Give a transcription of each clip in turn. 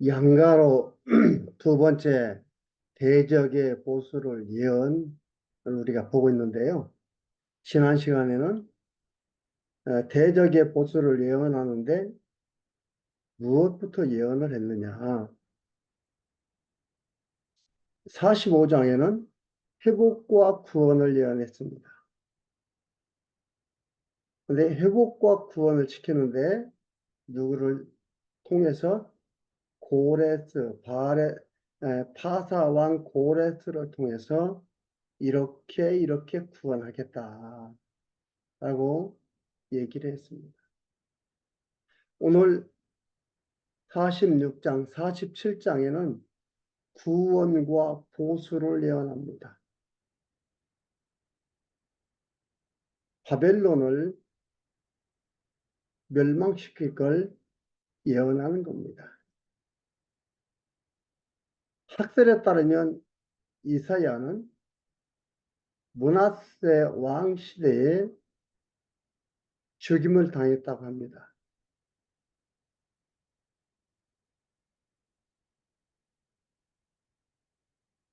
양가로 두 번째 대적의 보수를 예언을 우리가 보고 있는데요. 지난 시간에는 대적의 보수를 예언하는데 무엇부터 예언을 했느냐. 45장에는 회복과 구원을 예언했습니다. 근데 회복과 구원을 지키는데 누구를 통해서 고레스, 파사 왕 고레스를 통해서 이렇게 구원하겠다 라고 얘기를 했습니다. 오늘 46장, 47장에는 구원과 보수를 예언합니다. 바벨론을 멸망시킬 걸 예언하는 겁니다. 학설에 따르면 이사야는 므낫세 왕 시대에 죽임을 당했다고 합니다.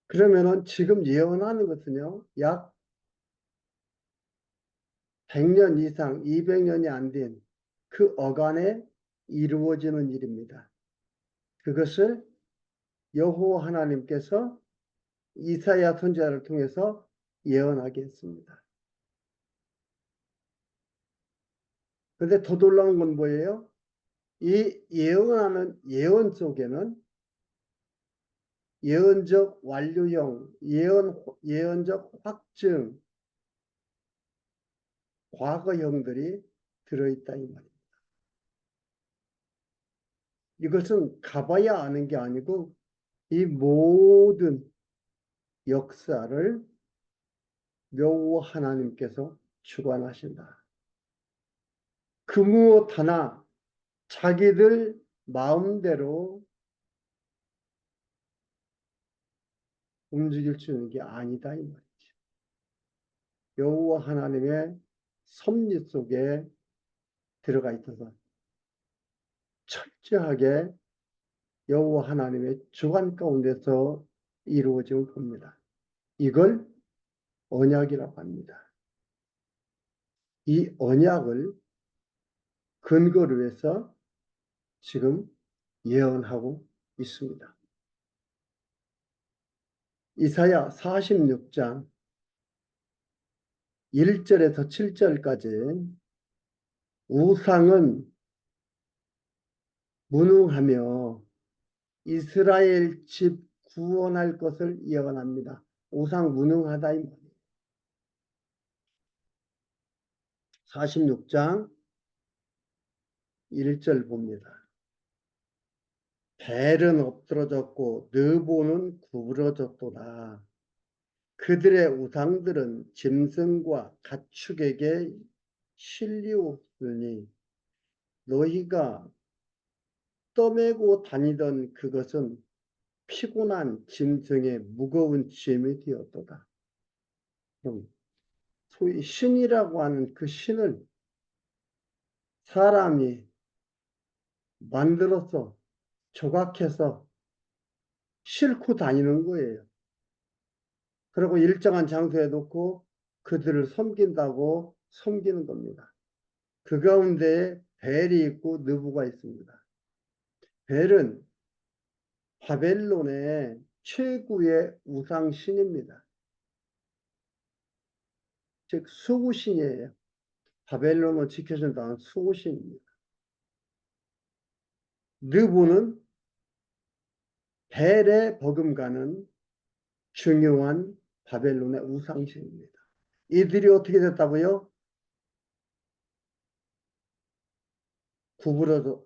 그러면은 지금 예언하는 것은요, 약 100년 이상, 200년이 안 된 그 어간에 이루어지는 일입니다. 그것을 여호와 하나님께서 이사야 선지자를 통해서 예언하게 했습니다. 그런데 더 놀라운 건 뭐예요? 이 예언하는 예언 속에는 예언적 완료형, 예언적 확증, 과거형들이 들어있다 이 말입니다. 이것은 가봐야 아는 게 아니고 이 모든 역사를 여호와 하나님께서 주관하신다. 그 무엇 하나 자기들 마음대로 움직일 수 있는 게 아니다 이 말이죠. 여호와 하나님의 섭리 속에 들어가 있어서 철저하게 여호와 하나님의 주관 가운데서 이루어진 겁니다. 이걸 언약이라고 합니다. 이 언약을 근거로 해서 지금 예언하고 있습니다. 이사야 46장 1절에서 7절까지 우상은 무능하며 이스라엘 집 구원할 것을 예언합니다. 우상 무능하다 이 말이에요. 46장 1절 봅니다. 벨은 엎드러졌고 느보는 구부러졌도다. 그들의 우상들은 짐승과 가축에게 실리옵으니 너희가 떠매고 다니던 그것은 피곤한 짐승의 무거운 짐이 되었도다. 그럼 소위 신이라고 하는 그 신을 사람이 만들어서 조각해서 싣고 다니는 거예요. 그리고 일정한 장소에 놓고 그들을 섬긴다고 섬기는 겁니다. 그 가운데 벨이 있고 느부가 있습니다. 벨은 바벨론의 최고의 우상신입니다. 즉 수구신이에요. 바벨론을 지켜준다는 수구신입니다. 느부는 벨에 버금가는 중요한 바벨론의 우상신입니다. 이들이 어떻게 됐다고요?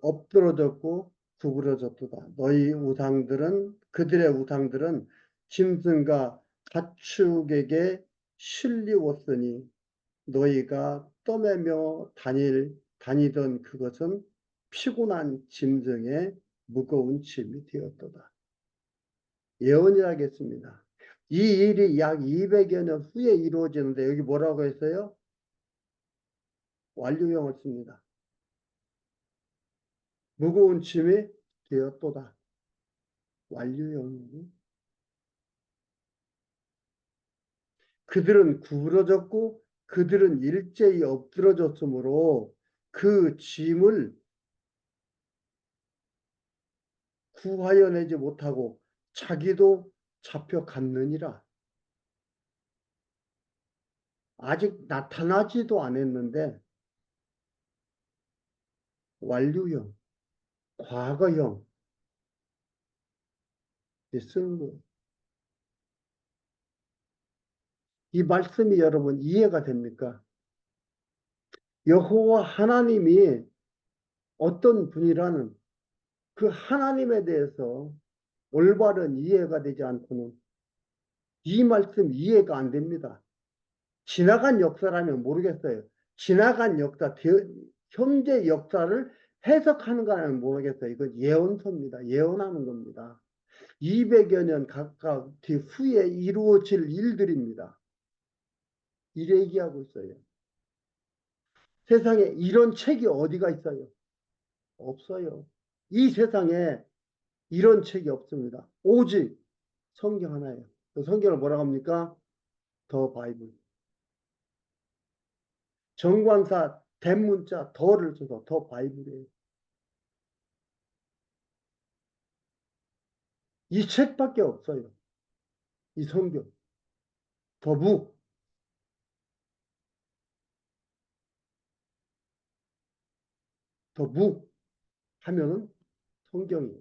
엎드러졌고 구부러졌도다. 그들의 우상들은 짐승과 가축에게 실리웠으니 너희가 떠매며 다니던 그것은 피곤한 짐승의 무거운 짐이 되었도다. 예언이라겠습니다. 이 일이 약 200여 년 후에 이루어지는데 여기 뭐라고 했어요? 완료형을 씁니다. 무거운 짐이 되었도다. 완료형. 그들은 구부러졌고 그들은 일제히 엎드러졌으므로 그 짐을 구하여 내지 못하고 자기도 잡혀갔느니라. 아직 나타나지도 않았는데 완료형, 과거형 쓰는 거예요. 이 말씀이 여러분 이해가 됩니까? 여호와 하나님이 어떤 분이라는 그 하나님에 대해서 올바른 이해가 되지 않고는 이 말씀 이해가 안 됩니다. 지나간 역사라면 모르겠어요. 지나간 역사, 현재 역사를 해석하는 거라면 모르겠어요. 이건 예언서입니다. 예언하는 겁니다. 200여 년 가까운 후에 이루어질 일들입니다. 이래 얘기하고 있어요. 세상에 이런 책이 어디가 있어요? 없어요. 이 세상에 이런 책이 없습니다. 오직 성경 하나예요. 그 성경을 뭐라고 합니까? 더 바이블. 정관사 대문자 더를 써서 더 바이블이에요. 이 책밖에 없어요. 이 성경. 더북. 더북 하면은 성경이에요.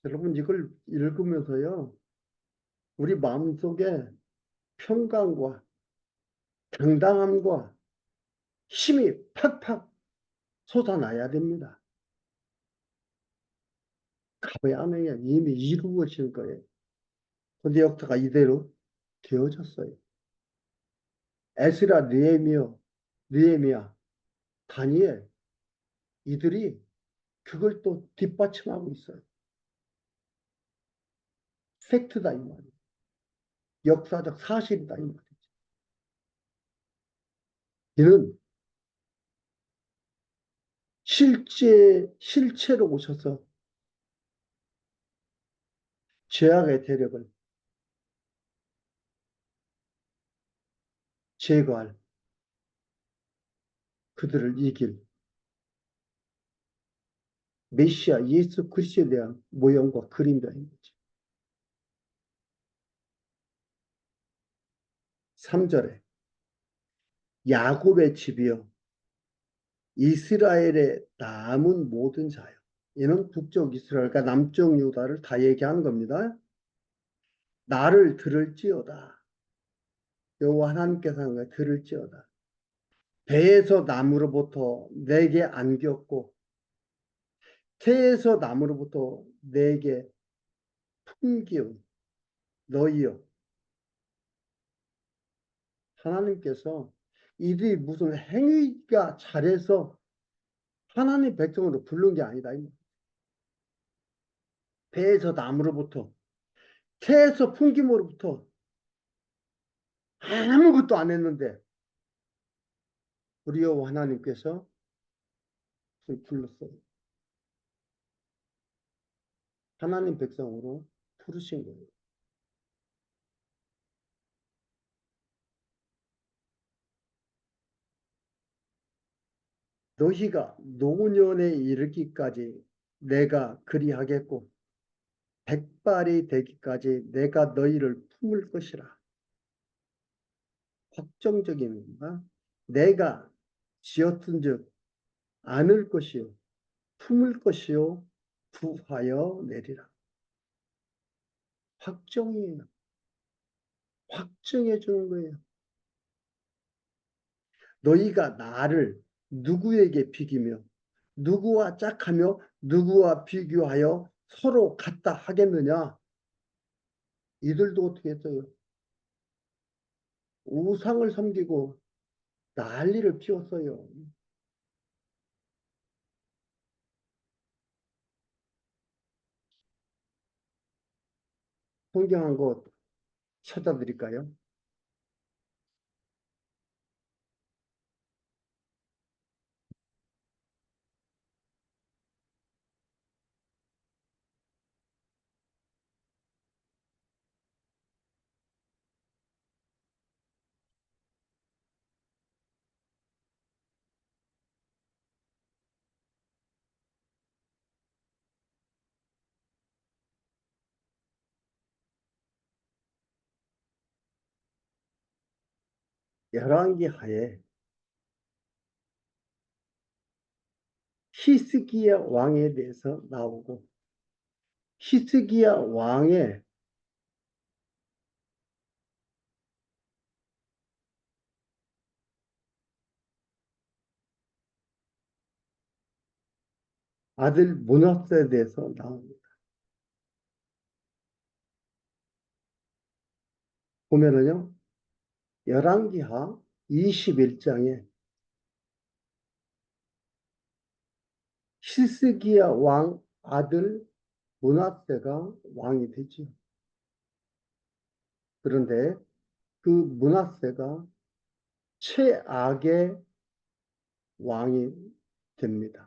여러분 이걸 읽으면서요. 우리 마음속에 평강과 당당함과 힘이 팍팍 솟아나야 됩니다. 가봐야 하면 이미 이루어질 거예요. 근데 역사가 이대로 되어졌어요. 에스라, 느헤미야, 다니엘 이들이 그걸 또 뒷받침하고 있어요. 팩트다 이 말이에요. 역사적 사실이다 이 말이에요. 이는 실체로 오셔서 죄악의 대력을 제거할 그들을 이길 메시아 예수 그리스도에 대한 모형과 그림자인 거죠. 3절에 야곱의 집이여 이스라엘의 남은 모든 자요. 이는 북쪽 이스라엘과 남쪽 유다를 다 얘기하는 겁니다. 나를 들을지어다. 여호와 하나님께서 하는 거예요. 들을지어다. 배에서 나무로부터 내게 안겼고 태에서 나무로부터 내게 풍기운 너희여. 하나님께서 이들이 무슨 행위가 잘해서 하나님 백성으로 부른 게 아니다. 배에서 나무로부터 태에서 풍김으로부터 아무것도 안 했는데 우리 여호와 하나님께서 불렀어요. 하나님 백성으로 부르신 거예요. 너희가 노년에 이르기까지 내가 그리하겠고 백발이 되기까지 내가 너희를 품을 것이라. 확정적인 건가? 내가 지었은즉 안을 것이요 품을 것이요 부하여 내리라. 확정이에요. 확정해 주는 거예요. 너희가 나를 누구에게 비기며 누구와 짝하며 누구와 비교하여 서로 같다 하겠느냐? 이들도 어떻게 했어요? 우상을 섬기고 난리를 피웠어요. 성경 한 곳 찾아드릴까요? 열왕기 하에 히스기야 왕에 대해서 나오고 히스기야 왕의 아들 므낫세에 대해서 나옵니다. 보면은요, 열왕기하 21장에 히스기야 왕 아들 므낫세가 왕이 되죠. 그런데 그 므낫세가 최악의 왕이 됩니다.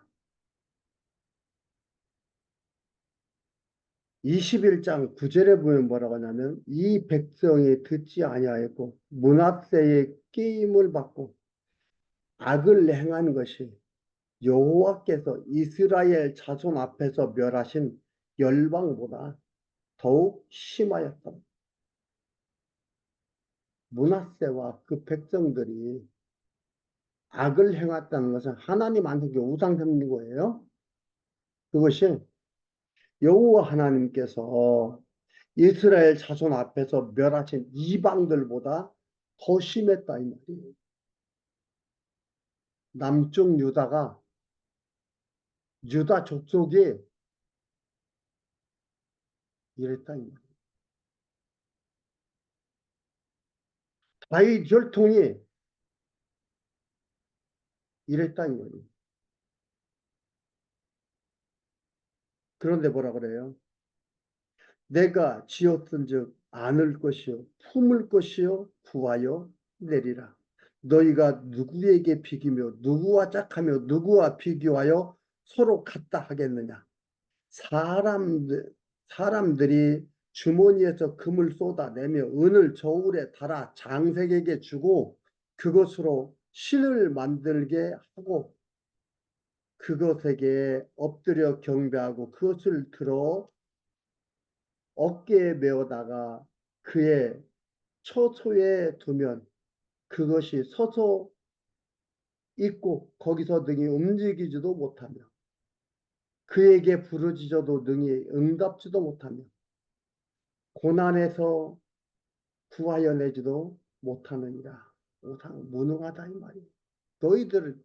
21장 9절에 보면 뭐라고 하냐면 이 백성이 듣지 아니하였고 므낫세의 게임을 받고 악을 행한 것이 여호와께서 이스라엘 자손 앞에서 멸하신 열방보다 더욱 심하였다. 므낫세와 그 백성들이 악을 행했다는 것은 하나님한테 우상 섬긴 거예요. 그것이 여호와 하나님께서 이스라엘 자손 앞에서 멸하신 이방들보다 더 심했다 이 말이에요. 남쪽 유다가 유다 족속이 이랬다 이 말이에요. 다윗 혈통이 이랬다 이 말이에요. 그런데 뭐라 그래요? 내가 지었은즉 안을 것이요 품을 것이요 구하여 내리라. 너희가 누구에게 비기며 누구와 짝하며 누구와 비교하여 서로 같다 하겠느냐? 사람들이 주머니에서 금을 쏟아내며 은을 저울에 달아 장색에게 주고 그것으로 신을 만들게 하고 그것에게 엎드려 경배하고 그것을 들어 어깨에 메어다가 그의 처소에 두면 그것이 서서 있고 거기서 능히 움직이지도 못하며 그에게 부르짖어도 능히 응답지도 못하며 고난에서 구하여 내지도 못하느니라. 무능하다 이 말이에요. 너희들을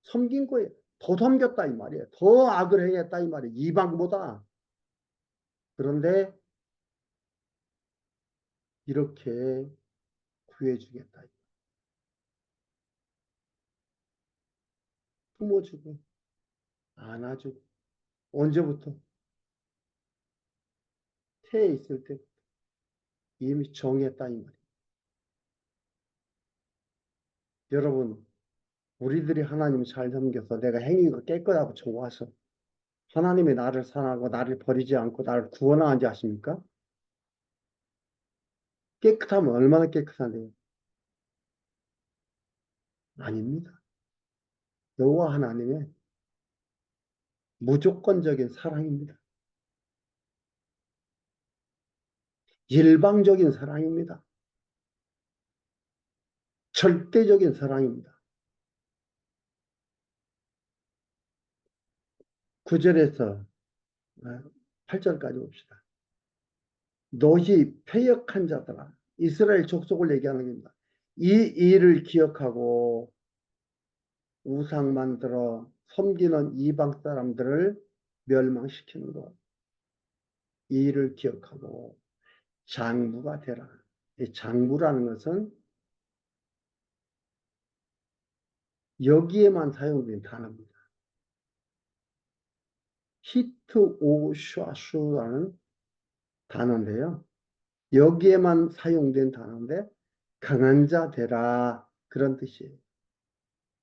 섬긴 거예요. 더 섬겼다 이 말이에요. 더 악을 행했다 이 말이에요. 이방보다. 그런데 이렇게 구해주겠다. 품어주고 안아주고 언제부터? 태에 있을 때 이미 정했다 이 말이에요. 여러분 우리들이 하나님을 잘 섬겨서 내가 행위가 깨끗하고 좋아서 하나님이 나를 사랑하고 나를 버리지 않고 나를 구원하는지 아십니까? 깨끗하면 얼마나 깨끗한데요? 아닙니다. 여호와 하나님의 무조건적인 사랑입니다. 일방적인 사랑입니다. 절대적인 사랑입니다. 9절에서 8절까지 봅시다. 너희 패역한 자들아 이스라엘 족속을 얘기하는 겁니다. 이 일을 기억하고 우상 만들어 섬기는 이방 사람들을 멸망시키는 것. 이 일을 기억하고 장부가 되라. 이 장부라는 것은 여기에만 사용된 단어입니다. 히트오샤슈라는 단어인데요. 여기에만 사용된 단어인데 강한 자 되라 그런 뜻이에요.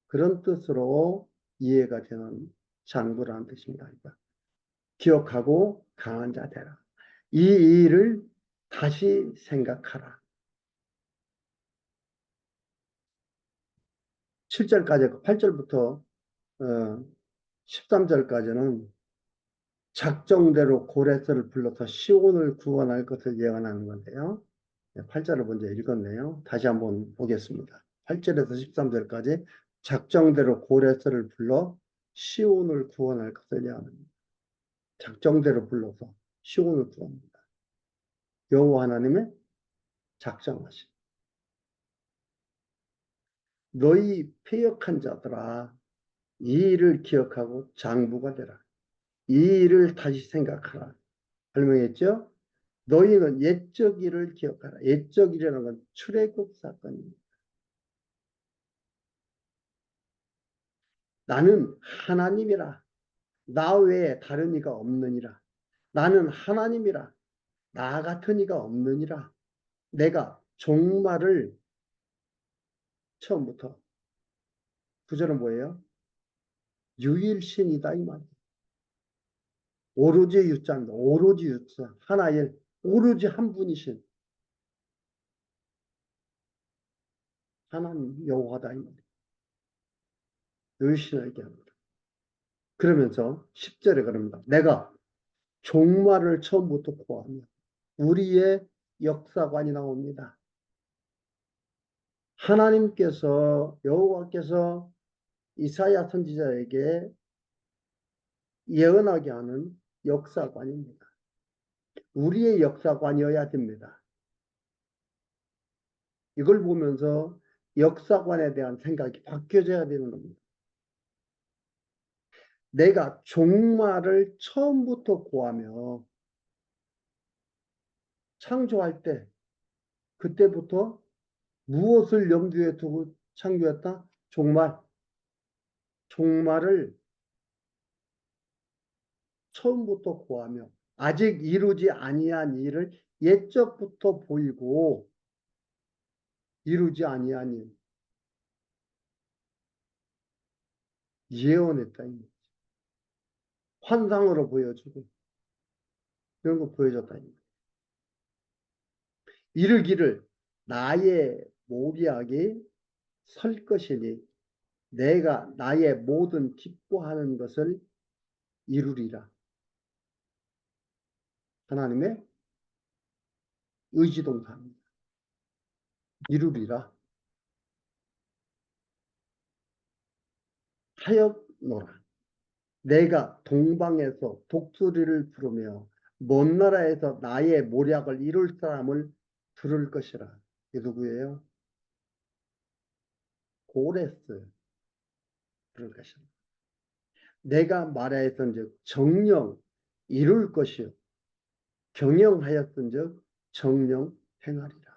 그런 뜻으로 이해가 되는 장부라는 뜻입니다. 그러니까 기억하고 강한 자 되라. 이 일을 다시 생각하라. 7절까지 8절부터 13절까지는 작정대로 고레스를 불러서 시온을 구원할 것을 예언하는 건데요. 8절을 먼저 읽었네요. 다시 한번 보겠습니다. 8절에서 13절까지 작정대로 고레스를 불러 시온을 구원할 것을 예언합니다. 작정대로 불러서 시온을 구합니다. 여호와 하나님의 작정하심. 너희 패역한 자들아, 이 일을 기억하고 장부가 되라. 이 일을 다시 생각하라. 설명했죠? 너희는 옛적 일을 기억하라. 옛적 일이라는 건 출애굽 사건입니다. 나는 하나님이라. 나 외에 다른 이가 없느니라. 나는 하나님이라. 나 같은 이가 없느니라. 내가 종말을 처음부터 구절은 뭐예요? 유일신이다 이 말이에요. 오로지 유자입니다. 오로지 유자. 하나의 오로지 한 분이신 하나님 여호와다 이 말이에요. 유일신을 얘기합니다. 그러면서 10절에 그럽니다. 내가 종말을 처음부터 구하며 우리의 역사관이 나옵니다. 하나님께서 여호와께서 이사야 선지자에게 예언하게 하는 역사관입니다. 우리의 역사관이어야 됩니다. 이걸 보면서 역사관에 대한 생각이 바뀌어져야 되는 겁니다. 내가 종말을 처음부터 구하며 창조할 때 그때부터 무엇을 염두에 두고 창조했다? 종말을 처음부터 구하며 아직 이루지 아니한 일을 옛적부터 보이고 이루지 아니한 일 예언했다. 환상으로 보여주고 이런 거 보여줬다. 이르기를 나의 모략이 설 것이니 내가 나의 모든 기뻐하는 것을 이루리라. 하나님의 의지동사입니다. 이루리라. 하였노라. 내가 동방에서 독수리를 부르며 먼 나라에서 나의 모략을 이룰 사람을 들을 것이라. 이게 누구예요? 고레스 들을 것이라. 내가 말하였은즉 정령 이룰 것이요 경영하였은즉 정령 행하리라.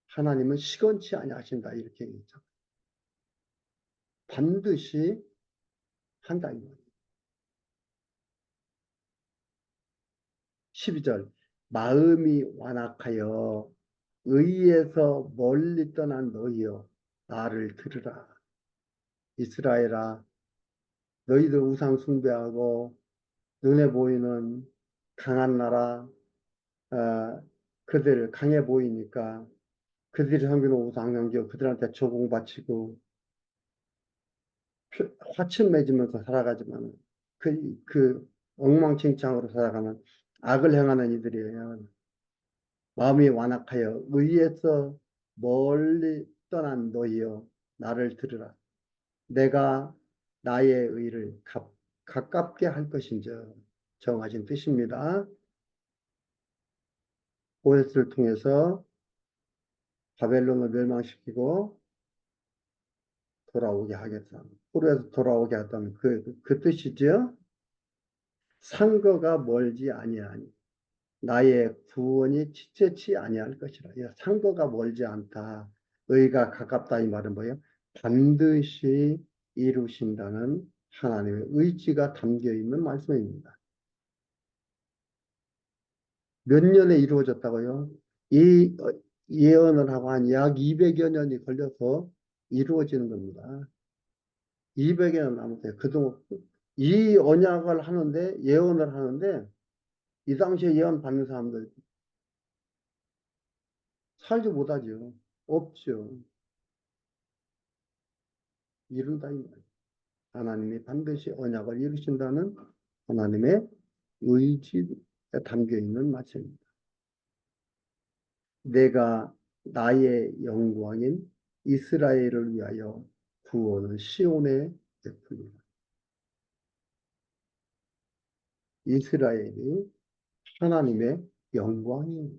하나님은 시건치 아니하신다 이렇게 얘기했죠. 반드시 한다 이 말이에요. 12절 마음이 완악하여 의에서 멀리 떠난 너희여 나를 들으라. 이스라엘아 너희들 우상 숭배하고 눈에 보이는 강한 나라 그들 강해 보이니까 그들이 섬기는 우상 연교 그들한테 조공 바치고 화친 맺으면서 살아가지만 그 엉망진창으로 살아가는 악을 행하는 이들이에요. 마음이 완악하여 의에서 멀리 떠난 너희여 나를 들으라. 내가 나의 의를 가깝게 할 것인저 정하신 뜻입니다. 고레스를 통해서 바벨론을 멸망시키고 돌아오게 하겠다. 포로에서 돌아오게 했다는 그 뜻이죠. 상거가 멀지 아니하니 나의 구원이 지체치 아니할 것이라. 상거가 멀지 않다. 의가 가깝다 이 말은 뭐예요? 반드시 이루신다는 하나님의 의지가 담겨 있는 말씀입니다. 몇 년에 이루어졌다고요? 이 예언을 하고 한 약 200여 년이 걸려서 이루어지는 겁니다. 200여 년 남았어요. 그동안 이 언약을 하는데 예언을 하는데 이 당시에 예언 받는 사람들 살지 못하죠. 없죠. 이룬다 이 말이에요. 하나님이 반드시 언약을 이루신다는 하나님의 의지에 담겨 있는 말씀입니다. 내가 나의 영광인 이스라엘을 위하여 구원을 시온에 베풀리라. 이스라엘이 하나님의 영광이에요.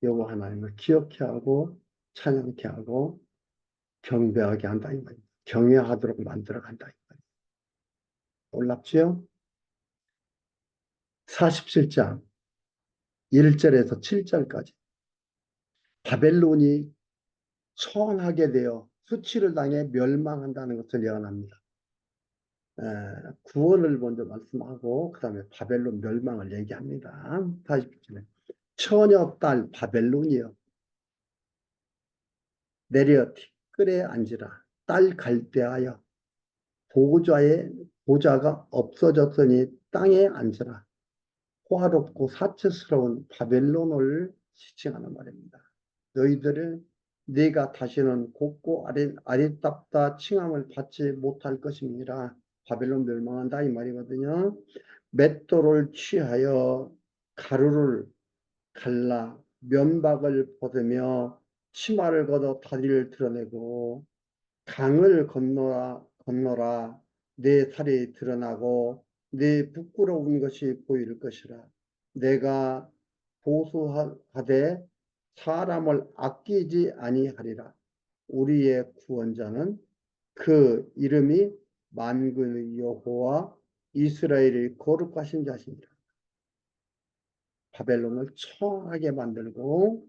여호와 하나님을 기억케 하고 찬양케 하고 경배하게 한다 이 말이에요. 경외하도록 만들어 간다 이 말이에요. 놀랍지요? 47장 1절에서 7절까지 바벨론이 초원하게 되어 수치를 당해 멸망한다는 것을 예언합니다. 구원을 먼저 말씀하고 그 다음에 바벨론 멸망을 얘기합니다. 40절에 처녀 딸 바벨론이여 내려 티끌에 앉으라. 딸 갈대하여 보좌가 없어졌으니 땅에 앉으라. 호화롭고 사치스러운 바벨론을 지칭하는 말입니다. 너희들은 네가 다시는 곱고 아리답다 칭함을 받지 못할 것입니다. 바벨론 멸망한다 이 말이거든요. 맷돌을 취하여 가루를 갈라 면박을 벗으며 치마를 걷어 다리를 드러내고 강을 건너라 내 살이 드러나고 내 부끄러운 것이 보일 것이라. 내가 보수하되 사람을 아끼지 아니하리라. 우리의 구원자는 그 이름이 만군의 여호와 이스라엘의 거룩하신 자시니라. 바벨론을 처하게 만들고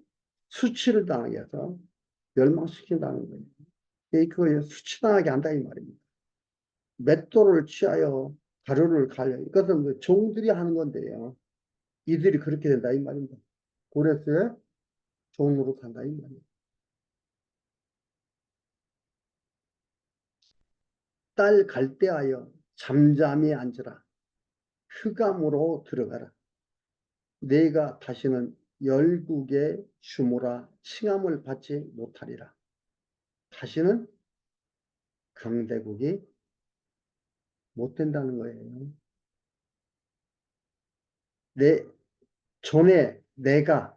수치를 당하게 해서 멸망시킨다는 거예요. 그거에 수치당하게 한다 이 말입니다. 맷돌을 취하여 가루를 갈려. 이것은 그 종들이 하는 건데요. 이들이 그렇게 된다 이 말입니다. 고레스의 종으로 산다 이 말입니다. 딸 갈대하여 잠잠히 앉으라. 흑암으로 들어가라. 내가 다시는 열국의 주모라 칭함을 받지 못하리라. 다시는 강대국이 못 된다는 거예요. 내 전에 내가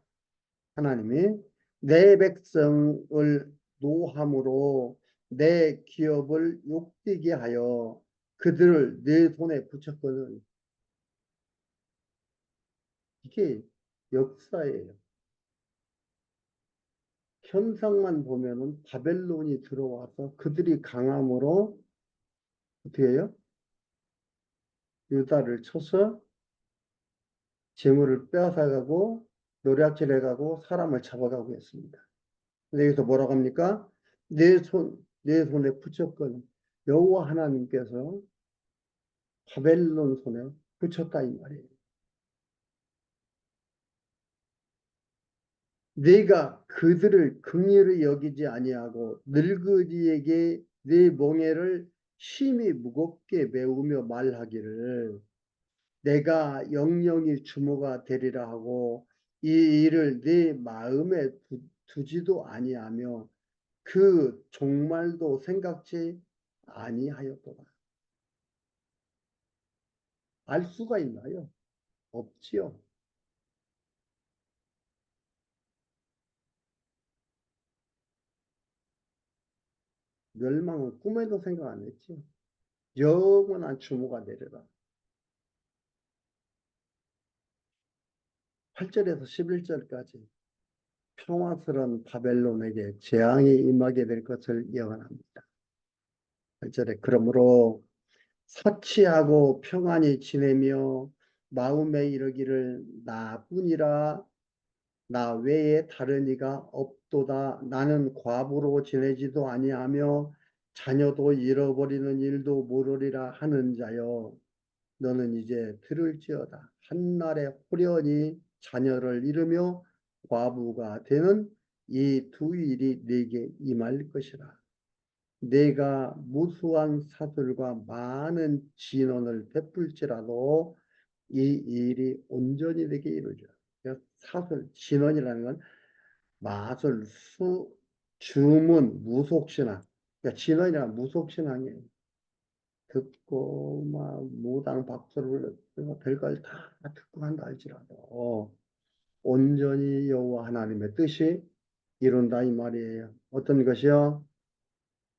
하나님이 내 백성을 노함으로 내 기업을 욕되게 하여 그들을 내 손에 붙였거든. 이게 역사예요. 현상만 보면은 바벨론이 들어와서 그들이 강함으로 어떻게 해요? 유다를 쳐서 재물을 빼앗아가고 노략질해가고 사람을 잡아가고 했습니다. 근데 여기서 뭐라고 합니까? 내 손에 붙였거든. 여호와 하나님께서 바벨론 손에 붙였다 이 말이에요. 내가 그들을 긍휼히 여기지 아니하고 늙은이에게 내 멍에를 심히 무겁게 메우며 말하기를 내가 영영이 주모가 되리라 하고 이 일을 내 마음에 두지도 아니하며 그 종말도 생각지 아니하였도다. 알 수가 있나요? 없지요. 멸망은 꿈에도 생각 안 했지. 영원한 주모가 되리라. 8절에서 11절까지 평화스러운 바벨론에게 재앙이 임하게 될 것을 예언합니다. 8절에 그러므로 사치하고 평안히 지내며 마음에 이르기를 나뿐이라 나 외에 다른 이가 없도다. 나는 과부로 지내지도 아니하며 자녀도 잃어버리는 일도 모르리라 하는 자여 너는 이제 들을지어다. 한날에 호련히 자녀를 잃으며 과부가 되는 이 두 일이 네게 임할 것이라. 내가 무수한 사술과 많은 진언을 베풀지라도 이 일이 온전히 되게 이루리라. 사술, 진언이라는 건 마술, 주문, 무속신앙. 그러니까 진언이란 무속신앙이에요. 듣고 막 무당 박수를 별걸 다 듣고 한다 할지라도 온전히 여호와 하나님의 뜻이 이룬다 이 말이에요. 어떤 것이요?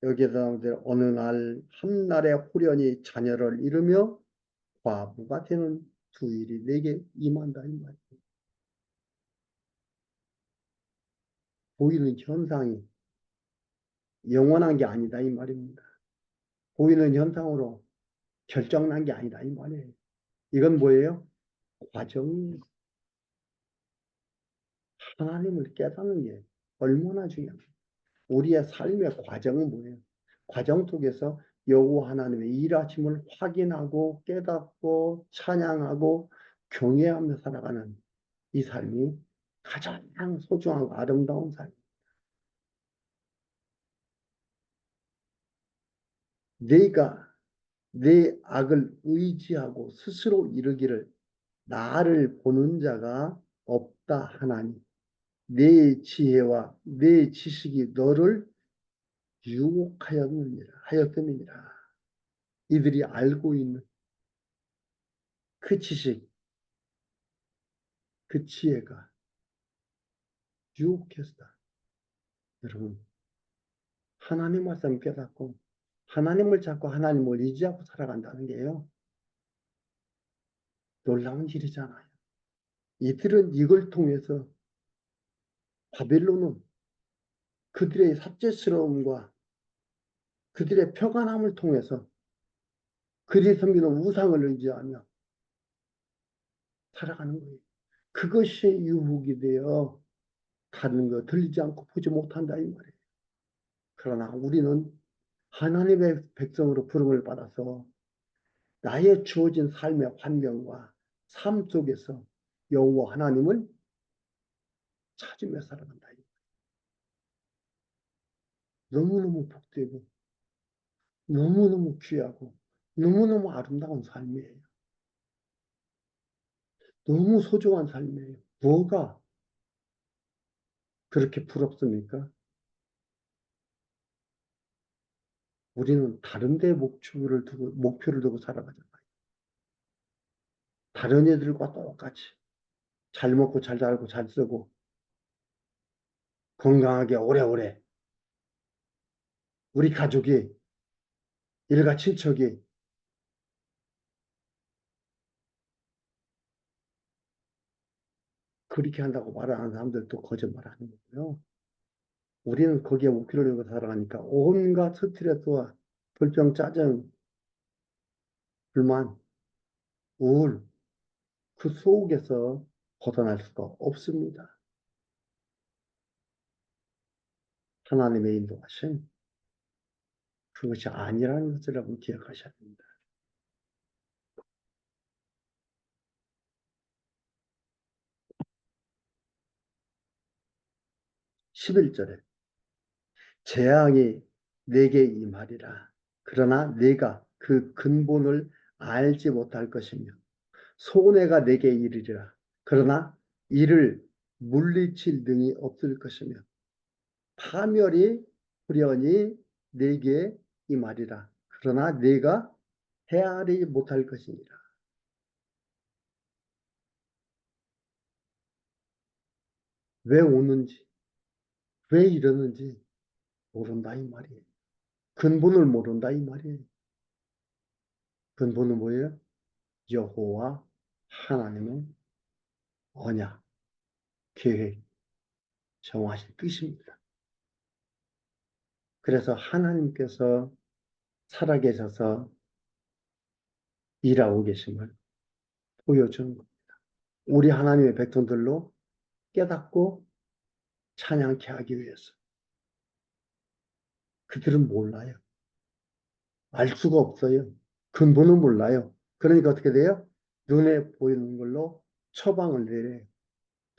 여기에다 나온 대로 어느 날 한날에 호련히 자녀를 이루며 과부가 되는 두 일이 내게 임한다 이 말이에요. 보이는 현상이 영원한 게 아니다 이 말입니다. 보이는 현상으로 결정난 게 아니다 이 말이에요. 이건 뭐예요? 과정이에요. 하나님을 깨닫는 게 얼마나 중요합니까? 우리의 삶의 과정은 뭐예요? 과정 속에서 여호와 하나님의 일하심을 확인하고 깨닫고 찬양하고 경외하며 살아가는 이 삶이 가장 소중하고 아름다운 삶. 내가 내 악을 의지하고 스스로 이르기를 나를 보는 자가 없다 하나니 내 지혜와 내 지식이 너를 유혹하였음이니라. 이들이 알고 있는 그 지식, 그 지혜가 유혹했다. 여러분, 하나님 말씀 깨닫고 하나님을 찾고 하나님을 의지하고 살아간다는 게요. 놀라운 일이잖아요. 이들은 이걸 통해서 바벨론은 그들의 사죄스러움과 그들의 평안함을 통해서 그들이 섬기는 우상을 의지하며 살아가는 거예요. 그것이 유혹이 되어 다른 거 들리지 않고 보지 못한다 이 말이에요. 그러나 우리는 하나님의 백성으로 부름을 받아서 나의 주어진 삶의 환경과 삶 속에서 여호와 하나님을 찾으며 살아간다. 너무너무 복되고 너무너무 귀하고 너무너무 아름다운 삶이에요. 너무 소중한 삶이에요. 뭐가 그렇게 부럽습니까? 우리는 다른 데 목표를 두고 살아가잖아요. 다른 애들과 똑같이 잘 먹고 잘 살고 잘 쓰고 건강하게 오래오래 우리 가족이 일가 친척이 그렇게 한다고 말하는 사람들도 거짓말하는 거고요. 우리는 거기에 목표를 두고 살아가니까 온갖 스트레스와 불평, 짜증, 불만, 우울 그 속에서 벗어날 수가 없습니다. 하나님의 인도하심 그것이 아니라는 것을 여러분 기억하셔야 됩니다. 11절에 재앙이 내게 임하리라. 그러나 내가 그 근본을 알지 못할 것이며 손해가 내게 이르리라. 그러나 이를 물리칠 능이 없을 것이며 파멸이 후련히 내게 임하리라. 그러나 내가 헤아리지 못할 것이니라. 왜 오는지, 왜 이러는지 모른다 이 말이에요. 근본을 모른다 이 말이에요. 근본은 뭐예요? 여호와 하나님의 언약, 계획, 정하신 뜻입니다. 그래서 하나님께서 살아계셔서 일하고 계심을 보여주는 겁니다. 우리 하나님의 백성들로 깨닫고 찬양케 하기 위해서. 그들은 몰라요. 알 수가 없어요. 근본은 몰라요. 그러니까 어떻게 돼요? 눈에 보이는 걸로 처방을 내려요.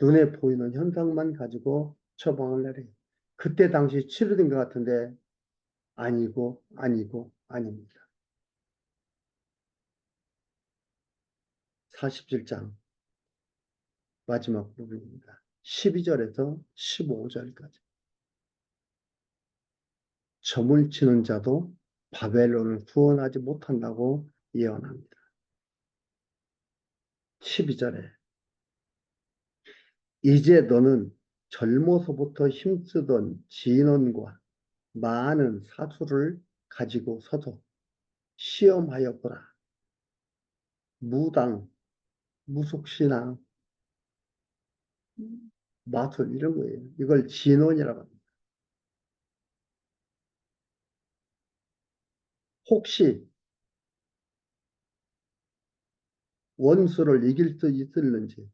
눈에 보이는 현상만 가지고 처방을 내려요. 그때 당시 치료된 것 같은데 아니고 아니고 아닙니다. 47장 마지막 부분입니다. 12절에서 15절까지. 점을 치는 자도 바벨론을 구원하지 못한다고 예언합니다. 12절에 이제 너는 젊어서부터 힘쓰던 진언과 많은 사수를 가지고 서서 시험하여 보라. 무당, 무속신앙, 마술 이런 거예요. 이걸 진언이라고 합니다. 혹시 원수를 이길 수 있을는지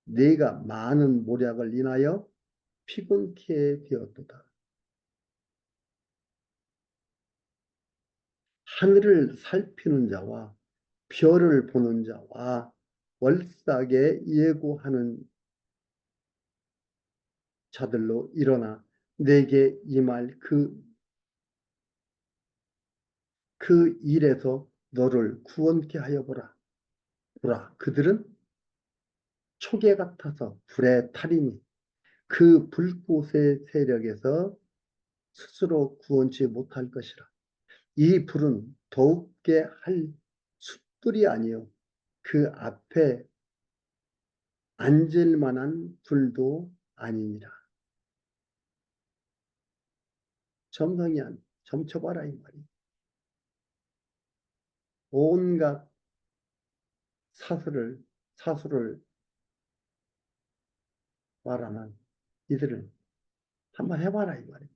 네가 많은 모략을 인하여 피곤케 되었도다. 하늘을 살피는 자와 별을 보는 자와 월삭에 예고하는 자들로 일어나 내게 임할 그 일에서 너를 구원케 하여 보라. 그들은 초계 같아서 불에 타리니 그 불꽃의 세력에서 스스로 구원치 못할 것이라. 이 불은 더욱게 할 숯불이 아니요 그 앞에 앉을 만한 불도 아니니라. 점성이 안 점쳐봐라 이 말이. 온갖 사수를 말하는 이들을 한번 해봐라 이 말이.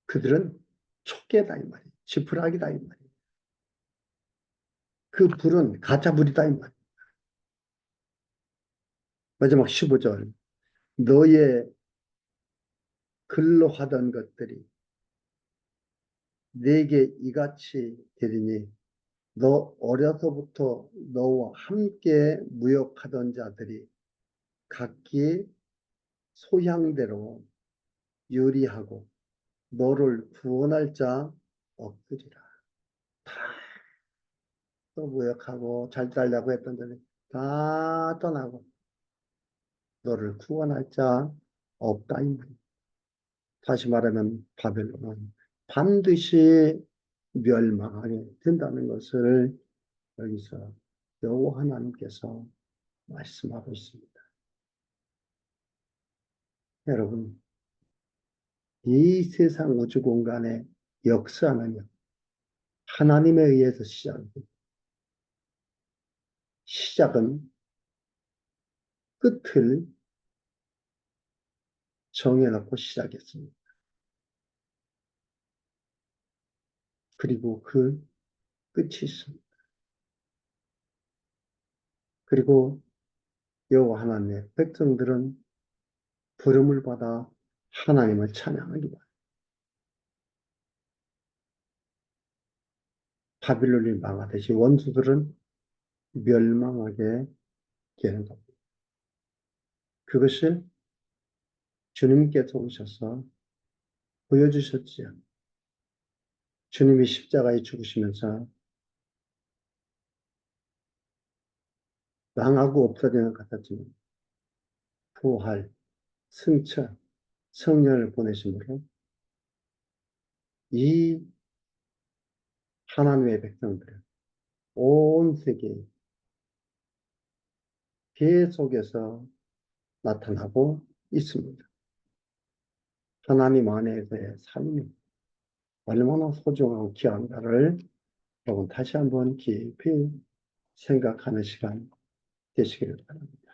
그들은 촉계다 이 말이. 지푸라기다 이 말이. 그 불은 가짜 불이다 이 말이. 마지막 15절. 너의 글로 하던 것들이 내게 이같이 되리니 너 어려서부터 너와 함께 무역하던 자들이 각기 소향대로 요리하고 너를 구원할 자 없으리라. 다 무역하고 잘 살려고 했던 자들이 다 떠나고 너를 구원할 자 없다. 다시 말하면 바벨론은 반드시 멸망하게 된다는 것을 여기서 여호와 하나님께서 말씀하고 있습니다. 여러분, 이 세상 우주 공간의 역사는요, 하나님에 의해서 시작은 끝을 정해놓고 시작했습니다. 그리고 그 끝이 있습니다. 그리고 여호와 하나님의 백성들은 부름을 받아 하나님을 찬양하기 바랍니다. 바빌론이 망하듯이 원수들은 멸망하게 되는 겁니다. 그것을 주님께서 오셔서 보여주셨지요. 주님이 십자가에 죽으시면서 망하고 없어지는 것 같았지만 부활, 승천, 성령을 보내심으로 이 하나님의 백성들은 온 세계에 계속해서 나타나고 있습니다. 하나님 안에서의 삶이 얼마나 소중하고 귀한가를 여러분 다시 한번 깊이 생각하는 시간 되시기를 바랍니다.